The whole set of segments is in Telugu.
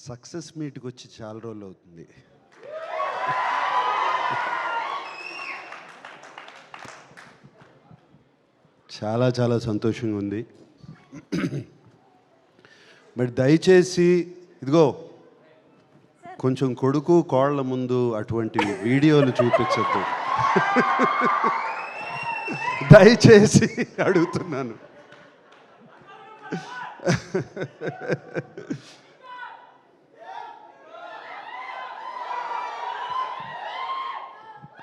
సక్సెస్ మీట్కి వచ్చి చాలా రోజులు అవుతుంది. చాలా చాలా సంతోషంగా ఉంది. మరి దయచేసి ఇదిగో కొంచెం కొడుకు కోళ్ళ ముందు అటువంటి వీడియోలు చూపించద్దు. దయచేసి అడుగుతున్నాను.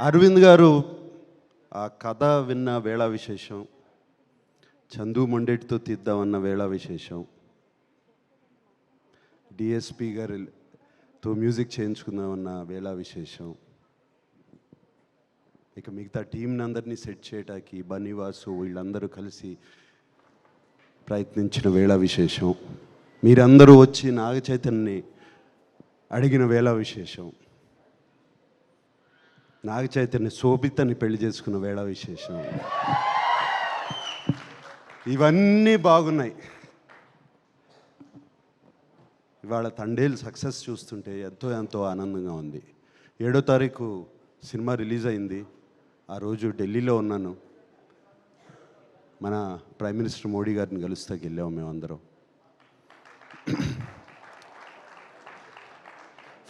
అరవింద్ గారు ఆ కథ విన్న వేళ విశేషం, చందు మొండేటితో తీద్దామన్న వేళ విశేషం, డిఎస్పి గారితో మ్యూజిక్ చేయించుకుందామన్న వేళ విశేషం, ఇక మిగతా టీంని అందరినీ సెట్ చేయడానికి బన్నీవాసు వీళ్ళందరూ కలిసి ప్రయత్నించిన వేళ విశేషం, మీరందరూ వచ్చి నాగ చైతన్యని అడిగిన వేళ విశేషం, నాగ చైతన్య శోభితని పెళ్లి చేసుకున్న వేళ విశేషం, ఇవన్నీ బాగున్నాయి. ఇవాళ తండేలు సక్సెస్ చూస్తుంటే ఎంతో ఎంతో ఆనందంగా ఉంది. 7వ తారీఖు సినిమా రిలీజ్ అయింది. ఆ రోజు ఢిల్లీలో ఉన్నాను. మన ప్రైమ్ మినిస్టర్ మోడీ గారిని కలుస్తాకి వెళ్ళాము మేమందరం.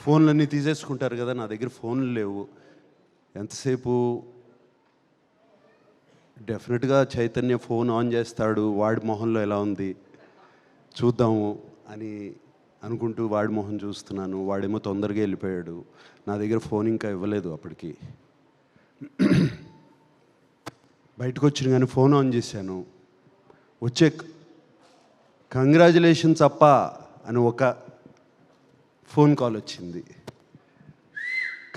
ఫోన్లన్నీ తీసేసుకుంటారు కదా, నా దగ్గర ఫోన్లు లేవు. ఎంతసేపు డెఫినెట్గా చైతన్య ఫోన్ ఆన్ చేస్తాడు, వాడి మొహంలో ఎలా ఉంది చూద్దాము అని అనుకుంటూ వాడి మొహం చూస్తున్నాను. వాడేమో తొందరగా వెళ్ళిపోయాడు. నా దగ్గర ఫోన్ ఇంకా ఇవ్వలేదు అప్పటికి. బయటకు వచ్చిన కానీ ఫోన్ ఆన్ చేశాను. వచ్చే కంగ్రాచులేషన్స్ అప్ప అని ఒక ఫోన్ కాల్ వచ్చింది.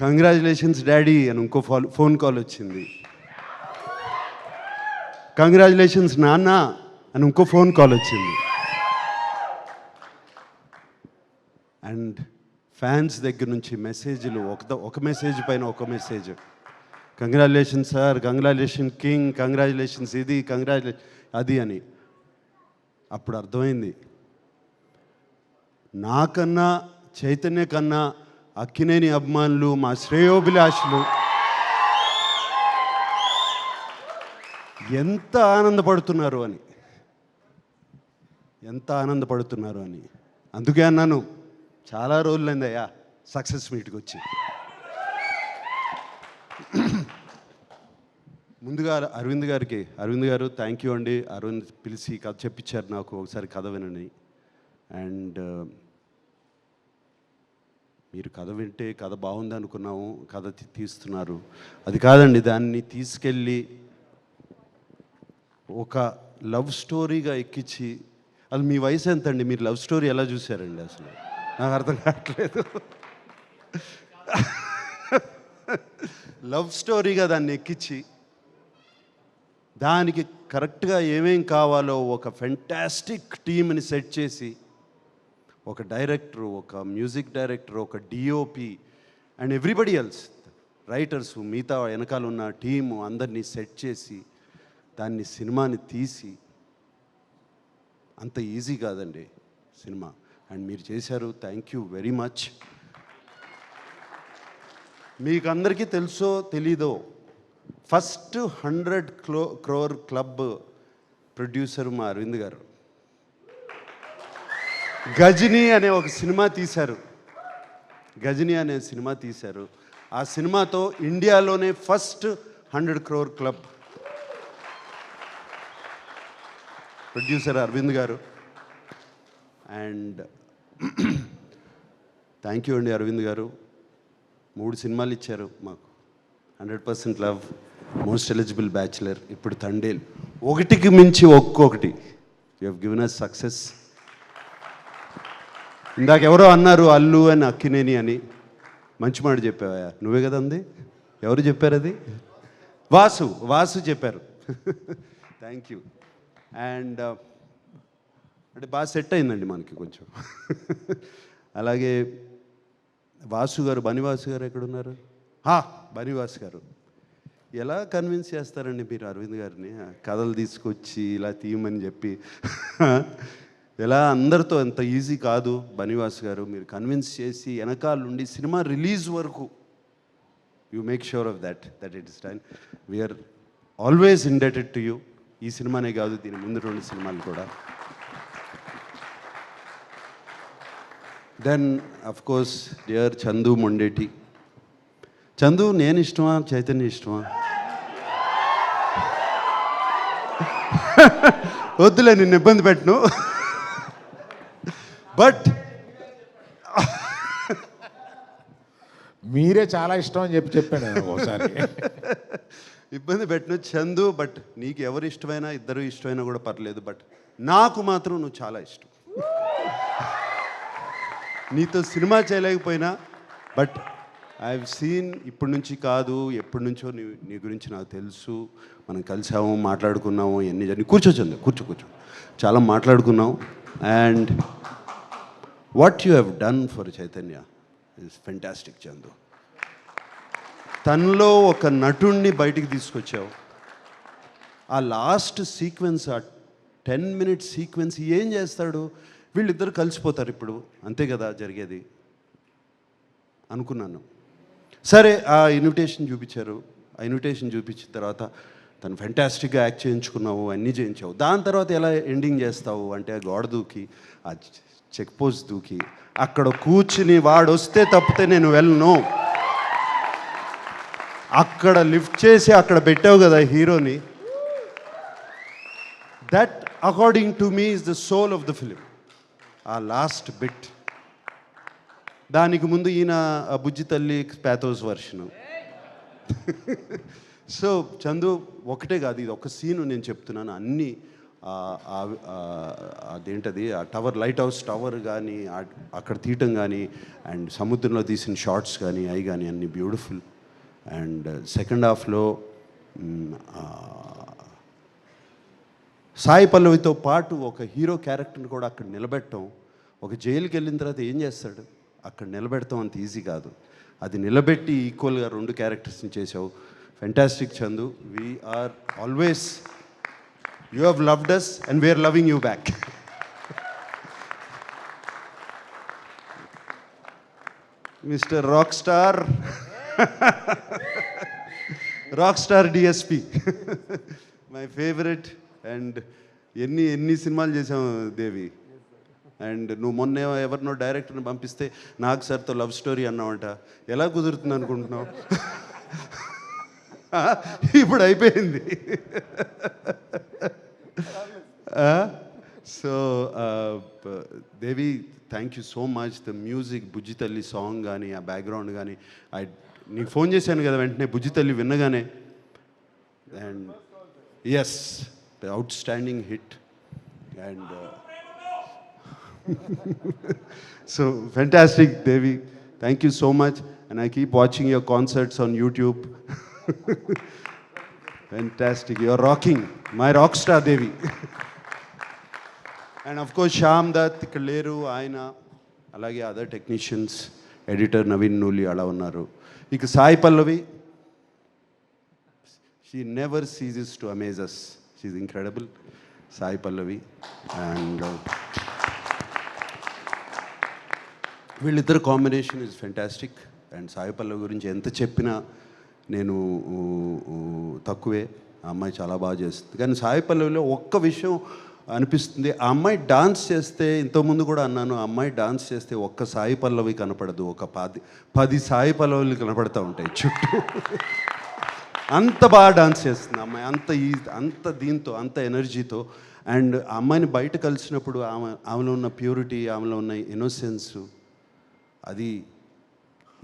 కంగ్రాచులేషన్స్ డాడీ అని ఇంకో ఫోన్ కాల్ వచ్చింది. కంగ్రాచులేషన్స్ నాన్న అని ఇంకో ఫోన్ కాల్ వచ్చింది. అండ్ ఫ్యాన్స్ దగ్గర నుంచి మెసేజ్లు, ఒక మెసేజ్ పైన ఒక message. Congratulations sir, congratulation king, congratulations ఇది, కంగ్రాచులేషన్ అది అని. అప్పుడు అర్థమైంది, నాకన్నా చైతన్య కన్నా అక్కినేని అభిమానులు, మా శ్రేయోభిలాషులు ఎంత ఆనందపడుతున్నారు అని, ఎంత ఆనందపడుతున్నారు అని. అందుకే అన్నాను, చాలా రోజులైందయ్యా సక్సెస్ మీట్కి వచ్చి. ముందుగా అరవింద్ గారు థ్యాంక్ యూ అండి. అరవింద్ పిలిచి కథ చెప్పించారు నాకు, ఒకసారి కథ వినని. అండ్ మీరు కథ వింటే కథ బాగుంది అనుకున్నాము, కథ తీస్తున్నారు. అది కాదండి, దాన్ని తీసుకెళ్ళి ఒక లవ్ స్టోరీగా ఎక్కించి, అది మీ వయసు ఎంత అండి, మీరు లవ్ స్టోరీ ఎలా చూశారండి? అసలు నాకు అర్థం కావట్లేదు. లవ్ స్టోరీగా దాన్ని ఎక్కించి, దానికి కరెక్ట్గా ఏమేం కావాలో ఒక ఫెంటాస్టిక్ టీమ్ని సెట్ చేసి, ఒక డైరెక్టరు, ఒక మ్యూజిక్ డైరెక్టర్, ఒక DOP and everybody else, writers, మిగతా వెనకాల ఉన్న టీము అందరినీ సెట్ చేసి దాన్ని సినిమాని తీసి, అంత ఈజీ కాదండి సినిమా. అండ్ మీరు చేశారు, థ్యాంక్ యూ వెరీ మచ్. మీకు అందరికీ తెలుసో తెలీదో, ఫస్ట్ 100 crore క్లబ్ ప్రొడ్యూసర్ మా అరవింద్ గారు. గజనీ అనే ఒక సినిమా తీశారు. ఆ సినిమాతో ఇండియాలోనే first 100 crore club producer Aravind గారు. అండ్ థ్యాంక్ యూ అండి అరవింద్ గారు. 3 సినిమాలు ఇచ్చారు మాకు. 100% లవ్, మోస్ట్ ఎలిజిబుల్ బ్యాచులర్, ఇప్పుడు తండేల్. ఒకటికి మించి ఒక్కొక్కటి you have given us success. ఇందాక ఎవరో అన్నారు అల్లు అని అక్కినేని అని, మంచి మాట చెప్పావా? నువ్వే కదా అంది? ఎవరు చెప్పారు అది? వాసు చెప్పారు. Thank you. అండ్ అంటే బాగా సెట్ అయిందండి మనకి కొంచెం. అలాగే బనివాసు గారు ఎక్కడున్నారు? బనివాసు గారు. ఎలా కన్విన్స్ చేస్తారండి మీరు అరవింద్ గారిని? కథలు తీసుకొచ్చి ఇలా తీయమని చెప్పి ఎలా అందరితో అంత ఈజీ కాదు బనివాస్ గారు. మీరు కన్విన్స్ చేసి వెనకాల నుండి సినిమా రిలీజ్ వరకు you make sure of that it is done. We're always indebted to you. ఈ సినిమానే కాదు, దీని ముందు 2 సినిమాలు కూడా. Then of course dear Chandu Mondeti. Chandu నేను ఇష్టమా, చైతన్య ఇష్టమా? వద్దులే, నిన్ను ఇబ్బంది పెట్టను. బట్ మీరే చాలా ఇష్టం అని చెప్పాను ఒకసారి. ఇబ్బంది పెట్టను చందు. బట్ నీకు ఎవరు ఇష్టమైనా, ఇద్దరు ఇష్టమైనా కూడా పర్లేదు. బట్ నాకు మాత్రం నువ్వు చాలా ఇష్టం. నీతో సినిమా చేయలేకపోయినా బట్ ఐ హావ్ సీన్, ఇప్పటి నుంచి కాదు ఎప్పటి నుంచో నీ గురించి నాకు తెలుసు. మనం కలిసాము, మాట్లాడుకున్నాము, ఎన్ని కూర్చోచండి, కూర్చో చాలా మాట్లాడుకున్నాం. And what you have done for Chaitanya is fantastic Chandu. తనలో ఒక నటుణ్ణి బయటికి తీసుకొచ్చావు. ఆ లాస్ట్ సీక్వెన్స్, ఆ 10 minute సీక్వెన్స్ ఏం చేస్తాడు? వీళ్ళిద్దరు కలిసిపోతారు ఇప్పుడు, అంతే కదా జరిగేది అనుకున్నాను. సరే, ఆ ఇన్విటేషన్ చూపించారు. ఆ ఇన్విటేషన్ చూపించిన తర్వాత తను ఫెంటాస్టిక్గా యాక్ట్ చేయించుకున్నావు, అన్నీ చేయించావు. దాని తర్వాత ఎలా ఎండింగ్ చేస్తావు అంటే, ఆ గోడ దూకి, ఆ చెక్ పోస్ట్ దూకి, అక్కడ కూర్చుని వాడు వస్తే తప్పితే నేను వెళ్ళను, అక్కడ లిఫ్ట్ చేసి అక్కడ పెట్టావు కదా హీరోని. That according to me is the soul of the film. ఆ లాస్ట్ బిట్. దానికి ముందు ఈయన బుజ్జి తల్లి ప్యాథోస్ వర్షను. సో చందు, ఒకటే కాదు, ఇది ఒక సీను నేను చెప్తున్నాను. అన్నీ అదేంటది, ఆ టవర్, లైట్ హౌస్ టవర్ కానీ, అక్కడ తీయటం కానీ, అండ్ సముద్రంలో తీసిన షార్ట్స్ కానీ, అవి కానీ అన్నీ బ్యూటిఫుల్. అండ్ సెకండ్ హాఫ్లో సాయి పల్లవితో పాటు ఒక హీరో క్యారెక్టర్ని కూడా అక్కడ నిలబెట్టడం. ఒక జైలుకి వెళ్ళిన తర్వాత ఏం చేస్తాడు, అక్కడ నిలబెడతాం అంత ఈజీ కాదు. అది నిలబెట్టి ఈక్వల్గా 2 క్యారెక్టర్స్ని చేసావు. Fantastic Chandu. We're always, you have loved us and we're loving you back. Mister rock star, rock star DSP, my favourite. And ఎన్ని సినిమాలు చేసాము దేవి. అండ్ నువ్వు మొన్న ఎవరినో డైరెక్టర్ని పంపిస్తే నాకు సార్తో లవ్ స్టోరీ అన్నావంట. ఎలా కుదురుతుంది అనుకుంటున్నావు? ఇప్పుడు అయిపోయింది. So Devi, thank you so much. The music, Bujji Thalli song కానీ, ఆ బ్యాక్గ్రౌండ్ కానీ, నీకు ఫోన్ చేశాను కదా వెంటనే బుజ్జి తల్లి విన్నగానే. And yes, the outstanding hit. And so fantastic Devi, thank you so much, and I keep watching your concerts on YouTube. Fantastic, you're rocking, my rock star Devi. And of course Shyam Dutt, Kaleru, Aina, alage other technicians, editor Naveen Nuli ala unnaru. Ika Sai Pallavi, she never ceases to amaze us. She's incredible, Sai Pallavi. And వీళ్ళిద్దరు combination is fantastic. And Sai Pallavi గురించి ఎంత చెప్పినా నేను తక్కువే. ఆ అమ్మాయి చాలా బాగా చేస్తుంది. కానీ సాయి పల్లవిలో ఒక్క విషయం అనిపిస్తుంది, ఆ అమ్మాయి డాన్స్ చేస్తే, ఇంతకుముందు కూడా అన్నాను, ఆ అమ్మాయి డాన్స్ చేస్తే ఒక్క సాయి పల్లవి కనపడదు, ఒక 10 సాయి పల్లవులు కనపడుతూ ఉంటాయి చుట్టూ. అంత బాగా డాన్స్ చేస్తుంది అమ్మాయి, అంత దీంతో, అంత ఎనర్జీతో. అండ్ ఆ అమ్మాయిని బయట కలిసినప్పుడు ఆమెలో ఉన్న ప్యూరిటీ, ఆమెలో ఉన్న ఇన్నోసెన్స్, అది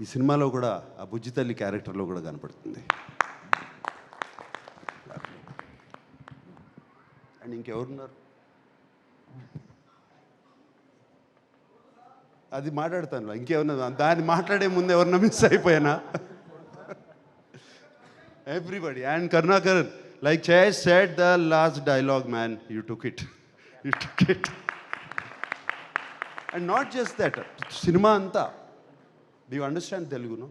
ఈ సినిమాలో కూడా ఆ బుజ్జి తల్లి క్యారెక్టర్లో కూడా కనపడుతుంది. అండ్ ఇంకెవరున్నారు? అది మాట్లాడతాను, ఇంకేమన్నా దాన్ని మాట్లాడే ముందు ఎవరన్నా మిస్ అయిపోయానా? Everybody. And Karunakar, like Chase said, the last dialogue, man, you took it. And not just that, cinema anta, do you understand Telugu, no?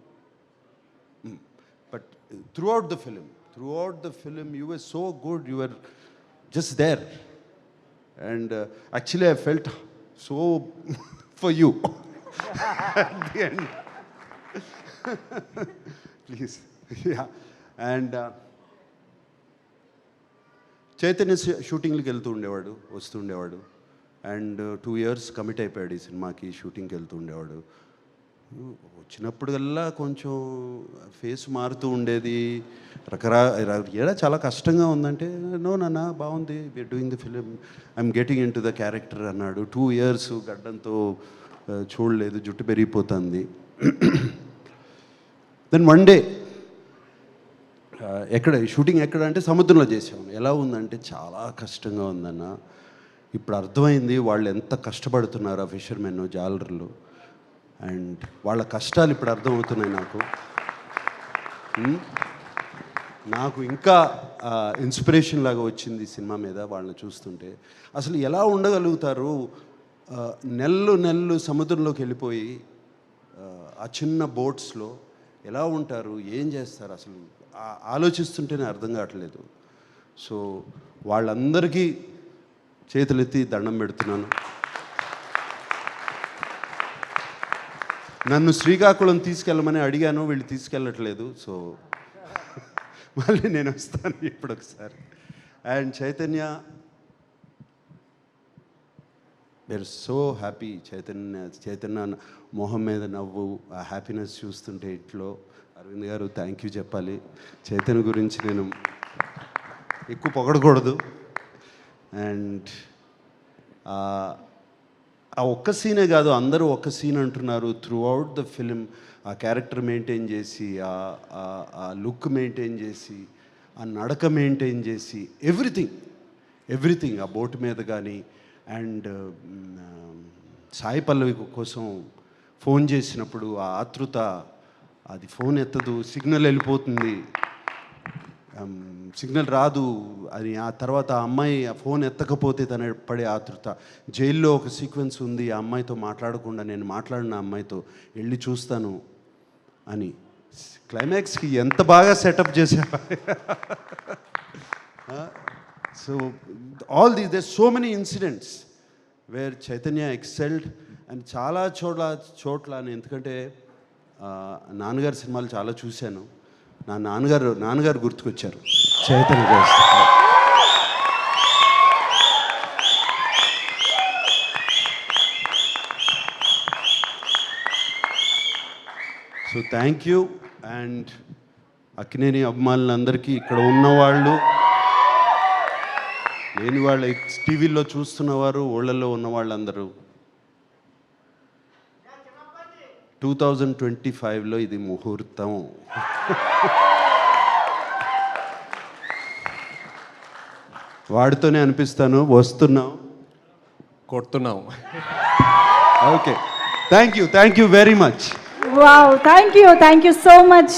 But throughout the film you were so good, you were just there. And actually I felt so for you at the end. Please. Yeah. And Chaitanya షూటింగ్కి వెళ్తూ ఉండేవాడు, వస్తూ ఉండేవాడు. అండ్ 2 years కమిట్ అయిపోయాడు ఈ సినిమాకి, షూటింగ్కి వెళ్తూ ఉండేవాడు. వచ్చినప్పుడల్లా కొంచెం ఫేస్ మారుతూ ఉండేది, ఏడా చాలా కష్టంగా ఉందంటే, నో నాన్న బాగుంది, we're doing the film, I'm getting in to the character అన్నాడు. 2 years గడ్డంతో చూడలేదు, జుట్టు పెరిగిపోతుంది. దెన్ వన్ డే ఎక్కడ షూటింగ్ ఎక్కడ అంటే సముద్రంలో చేసాము. ఎలా ఉందంటే చాలా కష్టంగా ఉందన్న. ఇప్పుడు అర్థమైంది వాళ్ళు ఎంత కష్టపడుతున్నారు ఆ ఫిషర్మెన్, జాలర్లు. అండ్ వాళ్ళ కష్టాలు ఇప్పుడు అర్థమవుతున్నాయి నాకు ఇంకా ఇన్స్పిరేషన్ లాగా వచ్చింది సినిమా మీద వాళ్ళని చూస్తుంటే. అసలు ఎలా ఉండగలుగుతారు, నెలలు సముద్రంలోకి వెళ్ళిపోయి ఆ చిన్న బోట్స్లో ఎలా ఉంటారు, ఏం చేస్తారు, అసలు ఆలోచిస్తుంటేనే అర్థం కావట్లేదు. సో వాళ్ళందరికీ చేతులెత్తి దండం పెడుతున్నాను. నన్ను శ్రీకాకుళం తీసుకెళ్ళమని అడిగాను, వీళ్ళు తీసుకెళ్ళట్లేదు. సో మళ్ళీ నేను వస్తాను ఇప్పుడు ఒకసారి. And we're so happy. Chaitanya మొహం మీద నవ్వు, ఆ హ్యాపీనెస్ చూస్తుంటే ఇంట్లో. అరవింద్ గారు థ్యాంక్ యూ చెప్పాలి. చైతన్య గురించి నేను ఎక్కువ పొగడకూడదు. అండ్ ఆ ఒక్క సీనే కాదు, అందరూ ఒక్క సీన్ అంటున్నారు. త్రూ అవుట్ ద ఫిలిం ఆ క్యారెక్టర్ మెయింటైన్ చేసి, ఆ లుక్ మెయింటైన్ చేసి, ఆ నడక మెయింటైన్ చేసి, ఎవ్రీథింగ్ ఆ బోట్ మీద కానీ. అండ్ సాయి పల్లవి కోసం ఫోన్ చేసినప్పుడు ఆ ఆతృత, అది ఫోన్ ఎత్తదు, సిగ్నల్ వెళ్ళిపోతుంది, సిగ్నల్ రాదు అని. ఆ తర్వాత ఆ అమ్మాయి ఆ ఫోన్ ఎత్తకపోతే తన పడే ఆతృత. జైల్లో ఒక సీక్వెన్స్ ఉంది, ఆ అమ్మాయితో మాట్లాడకుండా నేను మాట్లాడిన అమ్మాయితో వెళ్ళి చూస్తాను అని. క్లైమాక్స్కి ఎంత బాగా సెటప్ చేశారు. So all these there so many incidents where Chaitanya excelled. And చాలా చోట్ల ఎందుకంటే నాన్నగారి సినిమాలు చాలా చూశాను. నా నాన్నగారు గుర్తుకొచ్చారు చైతన్య గారు. So thank you. And Akkineni అభిమానులందరికీ, ఇక్కడ ఉన్నవాళ్ళు, లేని వాళ్ళు, టీవీల్లో చూస్తున్నవారు, ఊళ్ళల్లో ఉన్న వాళ్ళందరూ, 2025లో ఇది ముహూర్తం. వాడితోనే అనిపిస్తాను, వస్తున్నాం, కొడుతున్నాం. Okay, thank you very much. Wow, thank you so much.